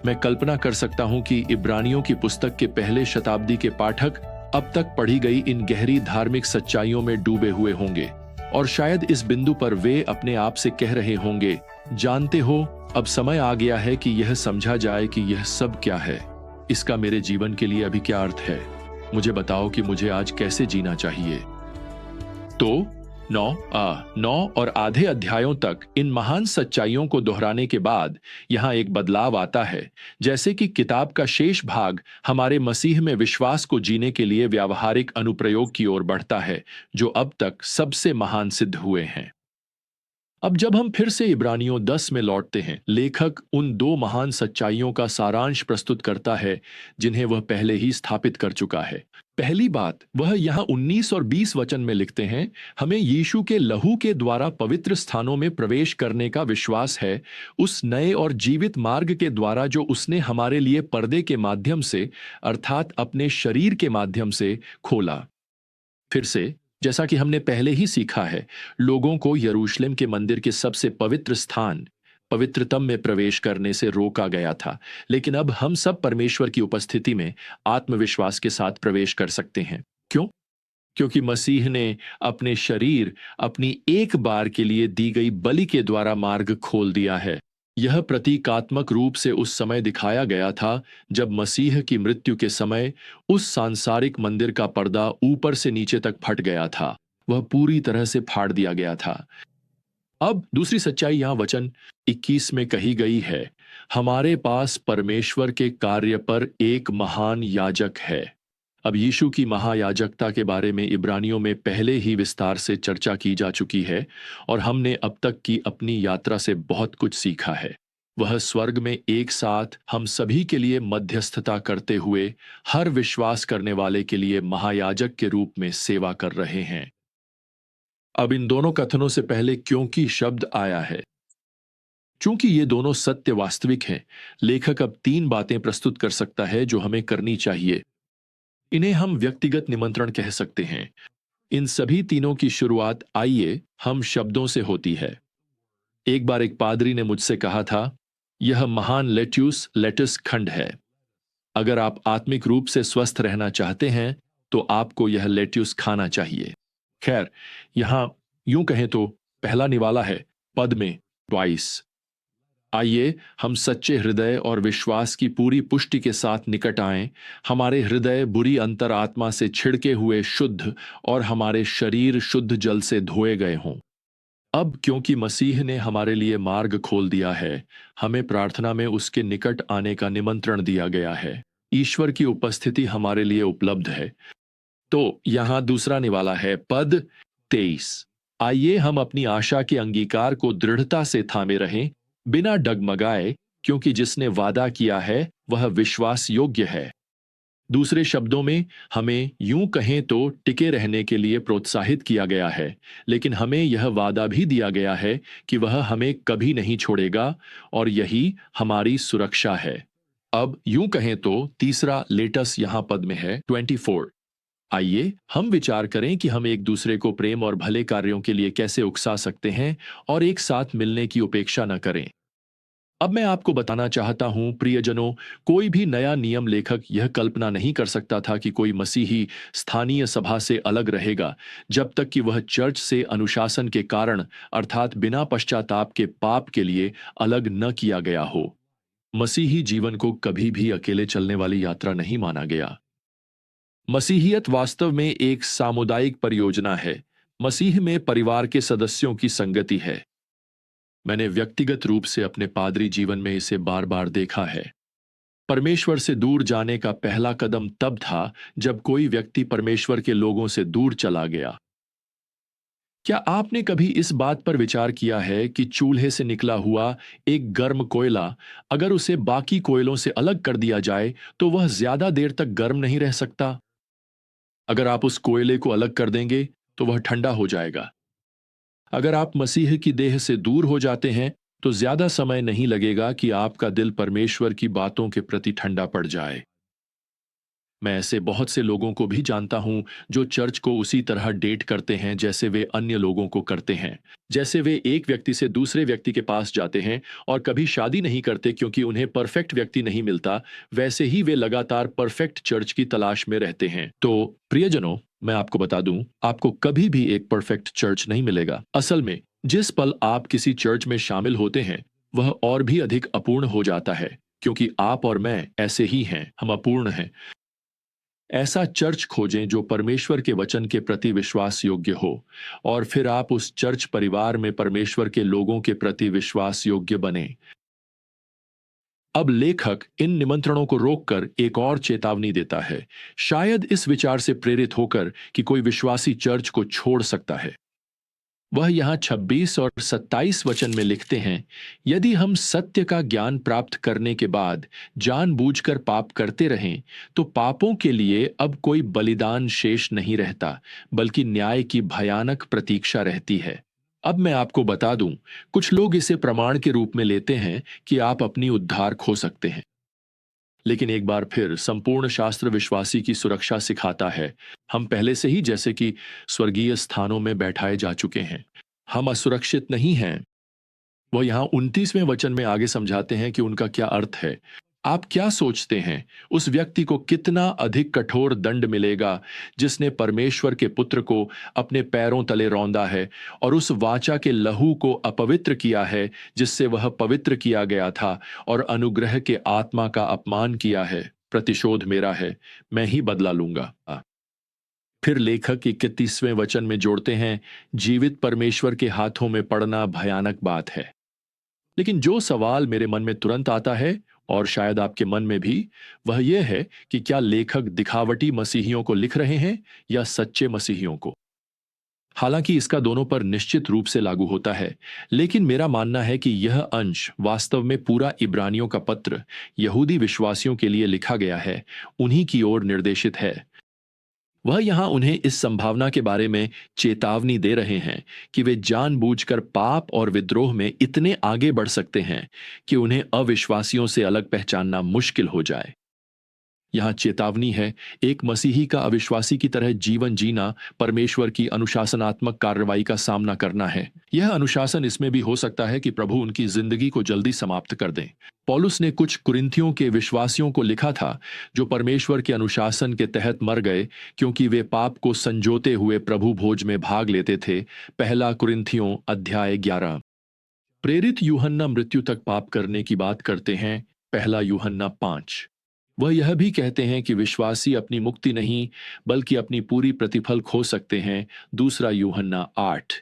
मैं कल्पना कर सकता हूं कि इब्रानियों की पुस्तक के पहले शताब्दी के पाठक अब तक पढ़ी गई इन गहरी धार्मिक सच्चाइयों में डूबे हुए होंगे और शायद इस बिंदु पर वे अपने आप से कह रहे होंगे, जानते हो, अब समय आ गया है कि यह समझा जाए कि यह सब क्या है। इसका मेरे जीवन के लिए अभी क्या अर्थ है? मुझे बताओ कि मुझे आज कैसे जीना चाहिए। तो 9 और आधे अध्यायों तक इन महान सच्चाइयों को दोहराने के बाद यहां एक बदलाव आता है, जैसे कि किताब का शेष भाग हमारे मसीह में विश्वास को जीने के लिए व्यावहारिक अनुप्रयोग की ओर बढ़ता है, जो अब तक सबसे महान सिद्ध हुए हैं। अब जब हम फिर से इब्रानियों 10 में लौटते हैं, लेखक उन दो महान सच्चाइयों का सारांश प्रस्तुत करता है जिन्हें वह पहले ही स्थापित कर चुका है। पहली बात वह यहाँ 19 और 20 वचन में लिखते हैं, हमें यीशु के लहू के द्वारा पवित्र स्थानों में प्रवेश करने का विश्वास है, उस नए और जीवित मार्ग के द्वारा जो उसने हमारे लिए पर्दे के माध्यम से, अर्थात अपने शरीर के माध्यम से खोला। फिर से, जैसा कि हमने पहले ही सीखा है, लोगों को यरूशलेम के मंदिर के सबसे पवित्र स्थान, पवित्रतम में प्रवेश करने से रोका गया था, लेकिन अब हम सब परमेश्वर की उपस्थिति में आत्मविश्वास के साथ प्रवेश कर सकते हैं। क्यों? क्योंकि मसीह ने अपने शरीर, अपनी एक बार के लिए दी गई बलि के द्वारा मार्ग खोल दिया है। यह प्रतीकात्मक रूप से उस समय दिखाया गया था जब मसीह की मृत्यु के समय उस सांसारिक मंदिर का पर्दा ऊपर से नीचे तक फट गया था, वह पूरी तरह से फाड़ दिया गया था। अब दूसरी सच्चाई यहां वचन 21 में कही गई है, हमारे पास परमेश्वर के कार्य पर एक महान याजक है। अब यीशु की महायाजकता के बारे में इब्रानियों में पहले ही विस्तार से चर्चा की जा चुकी है और हमने अब तक की अपनी यात्रा से बहुत कुछ सीखा है। वह स्वर्ग में एक साथ हम सभी के लिए मध्यस्थता करते हुए हर विश्वास करने वाले के लिए महायाजक के रूप में सेवा कर रहे हैं। अब इन दोनों कथनों से पहले क्योंकि शब्द आया है। चूंकि ये दोनों सत्य वास्तविक हैं, लेखक अब 3 बातें प्रस्तुत कर सकता है जो हमें करनी चाहिए। इन्हें हम व्यक्तिगत निमंत्रण कह सकते हैं। इन सभी तीनों की शुरुआत आइए हम शब्दों से होती है। एक बार एक पादरी ने मुझसे कहा था, यह महान लेट्यूस खंड है। अगर आप आत्मिक रूप से स्वस्थ रहना चाहते हैं तो आपको यह लेट्यूस खाना चाहिए। खैर, यहां यूं कहें तो पहला निवाला है पद में ट्वाइस। आइए हम सच्चे हृदय और विश्वास की पूरी पुष्टि के साथ निकट आएं, हमारे हृदय बुरी अंतरात्मा से छिड़के हुए शुद्ध और हमारे शरीर शुद्ध जल से धोए गए हों। अब क्योंकि मसीह ने हमारे लिए मार्ग खोल दिया है, हमें प्रार्थना में उसके निकट आने का निमंत्रण दिया गया है। ईश्वर की उपस्थिति हमारे लिए उपलब्ध है। तो यहां दूसरा निवाला है पद 23। आइए हम अपनी आशा के अंगीकार को दृढ़ता से थामे रहें, बिना डगमगाए, क्योंकि जिसने वादा किया है वह विश्वास योग्य है। दूसरे शब्दों में हमें यूं कहें तो टिके रहने के लिए प्रोत्साहित किया गया है, लेकिन हमें यह वादा भी दिया गया है कि वह हमें कभी नहीं छोड़ेगा और यही हमारी सुरक्षा है। अब यूं कहें तो तीसरा लेटस यहां पद में है 24। आइए हम विचार करें कि हम एक दूसरे को प्रेम और भले कार्यों के लिए कैसे उकसा सकते हैं और एक साथ मिलने की उपेक्षा न करें। अब मैं आपको बताना चाहता हूं प्रियजनों, कोई भी नया नियम लेखक यह कल्पना नहीं कर सकता था कि कोई मसीही स्थानीय सभा से अलग रहेगा जब तक कि वह चर्च से अनुशासन के कारण, अर्थात बिना पश्चाताप के पाप के लिए अलग न किया गया हो। मसीही जीवन को कभी भी अकेले चलने वाली यात्रा नहीं माना गया। मसीहियत वास्तव में एक सामुदायिक परियोजना है। मसीह में परिवार के सदस्यों की संगति है। मैंने व्यक्तिगत रूप से अपने पादरी जीवन में इसे बार बार देखा है। परमेश्वर से दूर जाने का पहला कदम तब था जब कोई व्यक्ति परमेश्वर के लोगों से दूर चला गया। क्या आपने कभी इस बात पर विचार किया है कि चूल्हे से निकला हुआ एक गर्म कोयला अगर उसे बाकी कोयलों से अलग कर दिया जाए तो वह ज्यादा देर तक गर्म नहीं रह सकता? अगर आप उस कोयले को अलग कर देंगे तो वह ठंडा हो जाएगा। अगर आप मसीह की देह से दूर हो जाते हैं तो ज्यादा समय नहीं लगेगा कि आपका दिल परमेश्वर की बातों के प्रति ठंडा पड़ जाए। मैं ऐसे बहुत से लोगों को भी जानता हूं जो चर्च को उसी तरह डेट करते हैं जैसे वे अन्य लोगों को करते हैं। जैसे वे एक व्यक्ति से दूसरे व्यक्ति के पास जाते हैं और कभी शादी नहीं करते क्योंकि उन्हें परफेक्ट व्यक्ति नहीं मिलता, वैसे ही वे लगातार परफेक्ट चर्च की तलाश में रहते हैं। तो प्रियजनों, मैं आपको बता दूं, आपको कभी भी एक परफेक्ट चर्च नहीं मिलेगा। असल में जिस पल आप किसी चर्च में शामिल होते हैं, वह और भी अधिक अपूर्ण हो जाता है, क्योंकि आप और मैं ऐसे ही हैं, हम अपूर्ण हैं। ऐसा चर्च खोजें जो परमेश्वर के वचन के प्रति विश्वास योग्य हो, और फिर आप उस चर्च परिवार में परमेश्वर के लोगों के प्रति विश्वास योग्य बने। अब लेखक इन निमंत्रणों को रोककर एक और चेतावनी देता है, शायद इस विचार से प्रेरित होकर कि कोई विश्वासी चर्च को छोड़ सकता है। वह यहाँ 26 और 27 वचन में लिखते हैं, यदि हम सत्य का ज्ञान प्राप्त करने के बाद जानबूझकर पाप करते रहें, तो पापों के लिए अब कोई बलिदान शेष नहीं रहता, बल्कि न्याय की भयानक प्रतीक्षा रहती है। अब मैं आपको बता दूं, कुछ लोग इसे प्रमाण के रूप में लेते हैं कि आप अपनी उद्धार खो सकते हैं। लेकिन एक बार फिर संपूर्ण शास्त्र विश्वासी की सुरक्षा सिखाता है। हम पहले से ही जैसे कि स्वर्गीय स्थानों में बैठाए जा चुके हैं, हम असुरक्षित नहीं हैं। वह यहाँ 29वें वचन में आगे समझाते हैं कि उनका क्या अर्थ है। आप क्या सोचते हैं, उस व्यक्ति को कितना अधिक कठोर दंड मिलेगा जिसने परमेश्वर के पुत्र को अपने पैरों तले रौंदा है और उस वाचा के लहू को अपवित्र किया है जिससे वह पवित्र किया गया था, और अनुग्रह के आत्मा का अपमान किया है। प्रतिशोध मेरा है, मैं ही बदला लूंगा। फिर लेखक 31वें वचन में जोड़ते हैं, जीवित परमेश्वर के हाथों में पड़ना भयानक बात है। लेकिन जो सवाल मेरे मन में तुरंत आता है, और शायद आपके मन में भी, वह यह है कि क्या लेखक दिखावटी मसीहियों को लिख रहे हैं या सच्चे मसीहियों को। हालांकि इसका दोनों पर निश्चित रूप से लागू होता है, लेकिन मेरा मानना है कि यह अंश वास्तव में पूरा इब्रानियों का पत्र यहूदी विश्वासियों के लिए लिखा गया है, उन्हीं की ओर निर्देशित है। वह यहां उन्हें इस संभावना के बारे में चेतावनी दे रहे हैं कि वे जानबूझकर पाप और विद्रोह में इतने आगे बढ़ सकते हैं कि उन्हें अविश्वासियों से अलग पहचानना मुश्किल हो जाए। यहां चेतावनी है, एक मसीही का अविश्वासी की तरह जीवन जीना परमेश्वर की अनुशासनात्मक कार्रवाई का सामना करना है। यह अनुशासन इसमें भी हो सकता है कि प्रभु उनकी जिंदगी को जल्दी समाप्त कर दें। पौलुस ने कुछ कुरिन्थियों के विश्वासियों को लिखा था जो परमेश्वर के अनुशासन के तहत मर गए क्योंकि वे पाप को संजोते हुए प्रभु भोज में भाग लेते थे। पहला कुरिन्थियों अध्याय 11। प्रेरित यूहन्ना मृत्यु तक पाप करने की बात करते हैं। पहला यूहन्ना 5। वह यह भी कहते हैं कि विश्वासी अपनी मुक्ति नहीं बल्कि अपनी पूरी प्रतिफल खो सकते हैं। दूसरा यूहन्ना 8।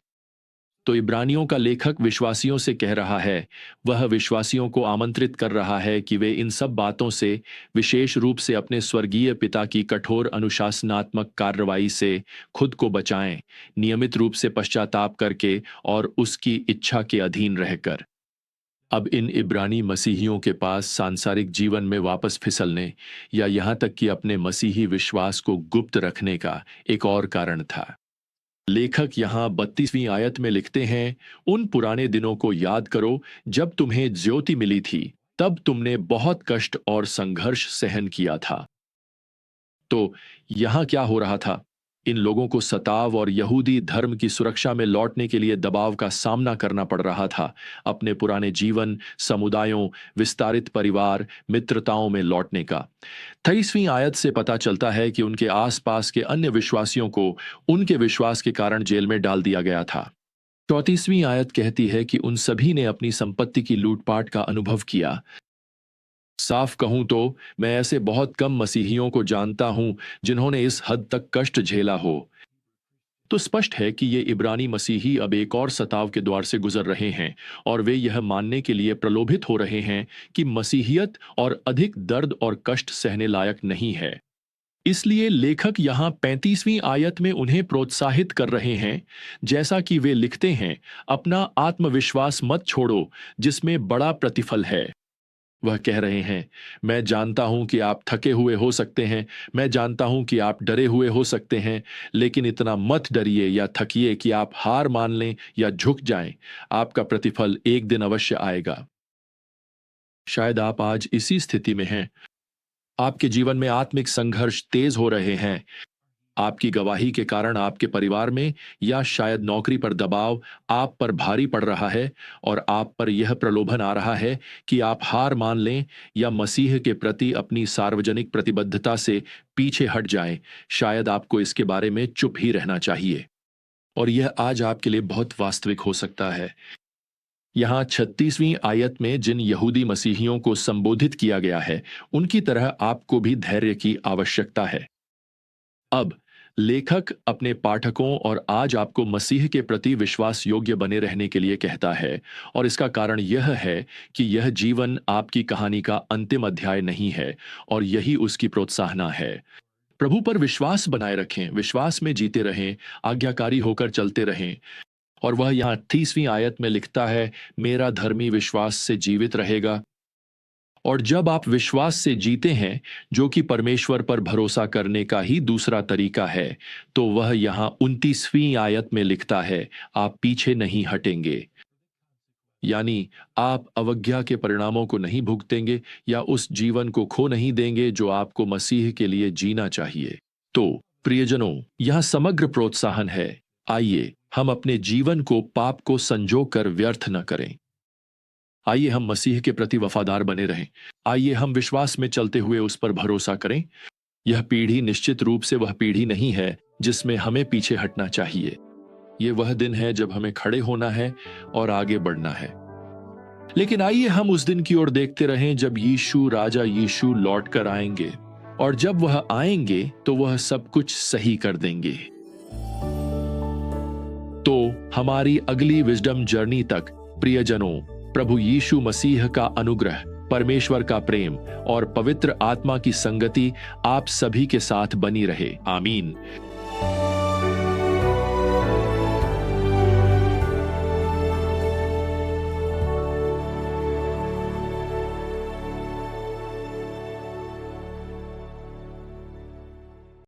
तो इब्रानियों का लेखक विश्वासियों से कह रहा है, वह विश्वासियों को आमंत्रित कर रहा है कि वे इन सब बातों से, विशेष रूप से अपने स्वर्गीय पिता की कठोर अनुशासनात्मक कार्रवाई से खुद को बचाएं, नियमित रूप से पश्चाताप करके और उसकी इच्छा के अधीन रहकर। अब इन इब्रानी मसीहियों के पास सांसारिक जीवन में वापस फिसलने या यहां तक कि अपने मसीही विश्वास को गुप्त रखने का एक और कारण था। लेखक यहां 32वीं आयत में लिखते हैं, उन पुराने दिनों को याद करो जब तुम्हें ज्योति मिली थी, तब तुमने बहुत कष्ट और संघर्ष सहन किया था। तो यहां क्या हो रहा था? इन लोगों को सताव और यहूदी धर्म की सुरक्षा में लौटने के लिए दबाव का सामना करना पड़ रहा था। अपने पुराने जीवन, समुदायों, विस्तारित परिवार, मित्रताओं में लौटने का। 23वीं आयत से पता चलता है कि उनके आसपास के अन्य विश्वासियों को उनके विश्वास के कारण जेल में डाल दिया गया था। 34वीं आयत कहती है कि उन सभी ने अपनी संपत्ति की लूटपाट का अनुभव किया। साफ कहूं तो मैं ऐसे बहुत कम मसीहियों को जानता हूं जिन्होंने इस हद तक कष्ट झेला हो। तो स्पष्ट है कि ये इब्रानी मसीही अब एक और सताव के द्वार से गुजर रहे हैं, और वे यह मानने के लिए प्रलोभित हो रहे हैं कि मसीहियत और अधिक दर्द और कष्ट सहने लायक नहीं है। इसलिए लेखक यहां 35वीं आयत में उन्हें प्रोत्साहित कर रहे हैं, जैसा कि वे लिखते हैं, अपना आत्मविश्वास मत छोड़ो जिसमें बड़ा प्रतिफल है। वह कह रहे हैं, मैं जानता हूं कि आप थके हुए हो सकते हैं, मैं जानता हूं कि आप डरे हुए हो सकते हैं, लेकिन इतना मत डरिए या थकिए कि आप हार मान लें या झुक जाएं। आपका प्रतिफल एक दिन अवश्य आएगा। शायद आप आज इसी स्थिति में हैं। आपके जीवन में आत्मिक संघर्ष तेज हो रहे हैं, आपकी गवाही के कारण आपके परिवार में या शायद नौकरी पर दबाव आप पर भारी पड़ रहा है और आप पर यह प्रलोभन आ रहा है कि आप हार मान लें या मसीह के प्रति अपनी सार्वजनिक प्रतिबद्धता से पीछे हट जाएं। शायद आपको इसके बारे में चुप ही रहना चाहिए। और यह आज आपके लिए बहुत वास्तविक हो सकता है। यहाँ 36वीं आयत में जिन यहूदी मसीहियों को संबोधित किया गया है, उनकी तरह आपको भी धैर्य की आवश्यकता है। अब लेखक अपने पाठकों और आज आपको मसीह के प्रति विश्वास योग्य बने रहने के लिए कहता है, और इसका कारण यह है कि यह जीवन आपकी कहानी का अंतिम अध्याय नहीं है और यही उसकी प्रोत्साहना है। प्रभु पर विश्वास बनाए रखें, विश्वास में जीते रहें, आज्ञाकारी होकर चलते रहें। और वह यहाँ 30वीं आयत में लिखता है, मेरा धर्मी विश्वास से जीवित रहेगा। और जब आप विश्वास से जीते हैं, जो कि परमेश्वर पर भरोसा करने का ही दूसरा तरीका है, तो वह यहाँ 29वीं आयत में लिखता है, आप पीछे नहीं हटेंगे। यानी आप अवज्ञा के परिणामों को नहीं भुगतेंगे या उस जीवन को खो नहीं देंगे जो आपको मसीह के लिए जीना चाहिए। तो प्रियजनों, यह समग्र प्रोत्साहन है। आइए हम अपने जीवन को पाप को संजो कर व्यर्थ न करें। आइए हम मसीह के प्रति वफादार बने रहें। आइए हम विश्वास में चलते हुए उस पर भरोसा करें। यह पीढ़ी निश्चित रूप से वह पीढ़ी नहीं है जिसमें हमें पीछे हटना चाहिए। ये वह दिन है जब हमें खड़े होना है और आगे बढ़ना है। लेकिन आइए हम उस दिन की ओर देखते रहें जब यीशु, राजा यीशु लौट कर आएंगे, और जब वह आएंगे तो वह सब कुछ सही कर देंगे। तो हमारी अगली विजडम जर्नी तक प्रियजनों, प्रभु यीशु मसीह का अनुग्रह, परमेश्वर का प्रेम और पवित्र आत्मा की संगति आप सभी के साथ बनी रहे। आमीन।